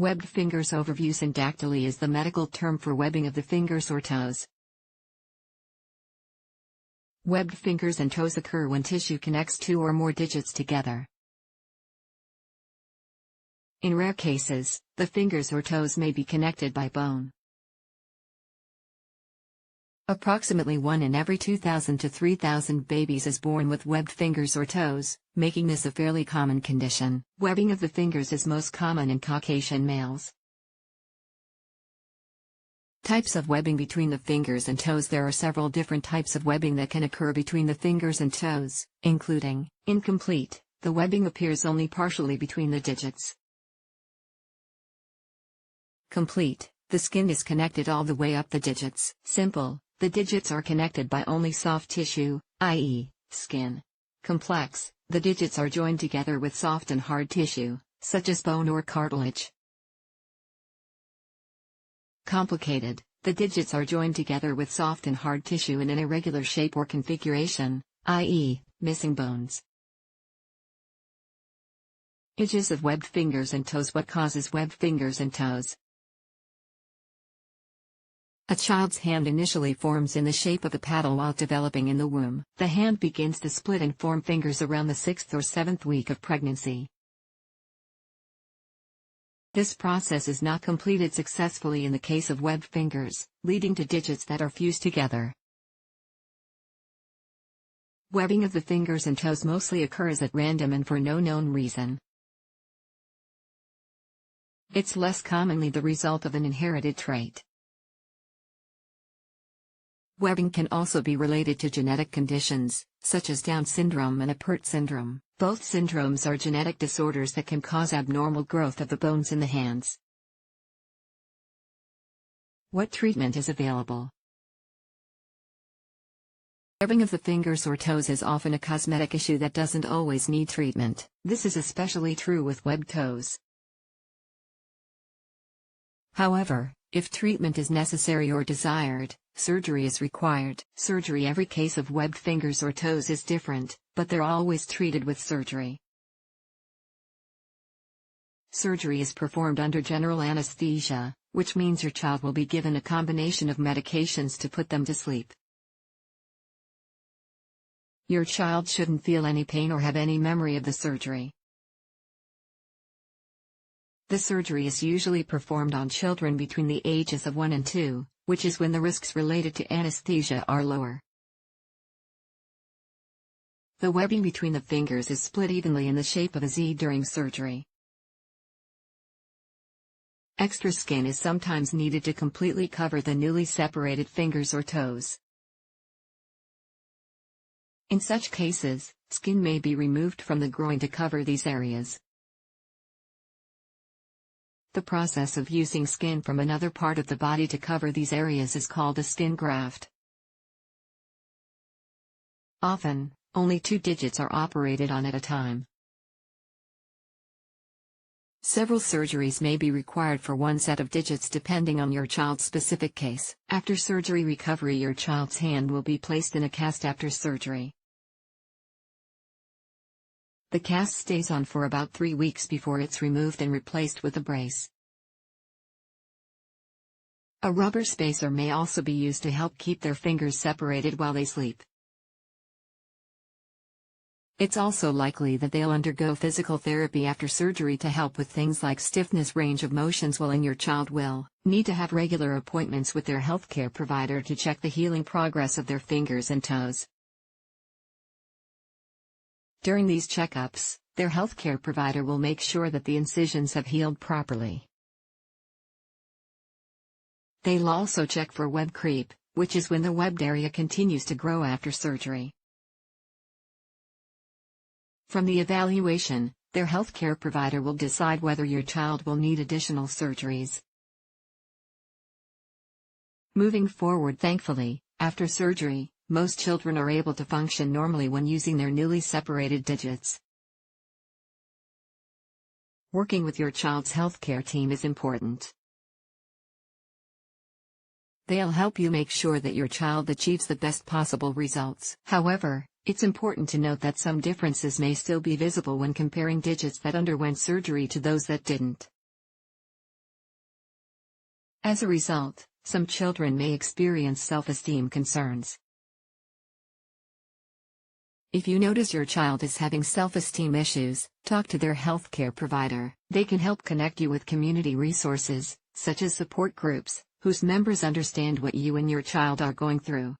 Webbed fingers overview. Syndactyly is the medical term for webbing of the fingers or toes. Webbed fingers and toes occur when tissue connects two or more digits together. In rare cases, the fingers or toes may be connected by bone. Approximately 1 in every 2,000 to 3,000 babies is born with webbed fingers or toes, making this a fairly common condition. Webbing of the fingers is most common in Caucasian males. Types of webbing between the fingers and toes. There are several different types of webbing that can occur between the fingers and toes, including incomplete. The webbing appears only partially between the digits. Complete. The skin is connected all the way up the digits. Simple. The digits are connected by only soft tissue, i.e., skin. Complex. The digits are joined together with soft and hard tissue, such as bone or cartilage. Complicated. The digits are joined together with soft and hard tissue in an irregular shape or configuration, i.e., missing bones. Images of webbed fingers and toes. What causes webbed fingers and toes? A child's hand initially forms in the shape of a paddle while developing in the womb. The hand begins to split and form fingers around the 6th or 7th week of pregnancy. This process is not completed successfully in the case of webbed fingers, leading to digits that are fused together. Webbing of the fingers and toes mostly occurs at random and for no known reason. It's less commonly the result of an inherited trait. Webbing can also be related to genetic conditions, such as Down syndrome and Apert syndrome. Both syndromes are genetic disorders that can cause abnormal growth of the bones in the hands. What treatment is available? Webbing of the fingers or toes is often a cosmetic issue that doesn't always need treatment. This is especially true with webbed toes. However, if treatment is necessary or desired, surgery is required. Surgery. Every case of webbed fingers or toes is different, but they're always treated with surgery. Surgery is performed under general anesthesia, which means your child will be given a combination of medications to put them to sleep. Your child shouldn't feel any pain or have any memory of the surgery. The surgery is usually performed on children between the ages of 1 and 2, which is when the risks related to anesthesia are lower. The webbing between the fingers is split evenly in the shape of a Z during surgery. Extra skin is sometimes needed to completely cover the newly separated fingers or toes. In such cases, skin may be removed from the groin to cover these areas. The process of using skin from another part of the body to cover these areas is called a skin graft. Often, only 2 digits are operated on at a time. Several surgeries may be required for one set of digits depending on your child's specific case. After surgery recovery, your child's hand will be placed in a cast after surgery. The cast stays on for about 3 weeks before it's removed and replaced with a brace. A rubber spacer may also be used to help keep their fingers separated while they sleep. It's also likely that they'll undergo physical therapy after surgery to help with things like stiffness, range of motion, swelling. Your child will need to have regular appointments with their healthcare provider to check the healing progress of their fingers and toes. During these checkups, their healthcare provider will make sure that the incisions have healed properly. They'll also check for web creep, which is when the webbed area continues to grow after surgery. From the evaluation, their healthcare provider will decide whether your child will need additional surgeries. Moving forward, thankfully, after surgery, most children are able to function normally when using their newly separated digits. Working with your child's healthcare team is important. They'll help you make sure that your child achieves the best possible results. However, it's important to note that some differences may still be visible when comparing digits that underwent surgery to those that didn't. As a result, some children may experience self-esteem concerns. If you notice your child is having self-esteem issues, talk to their healthcare provider. They can help connect you with community resources, such as support groups, whose members understand what you and your child are going through.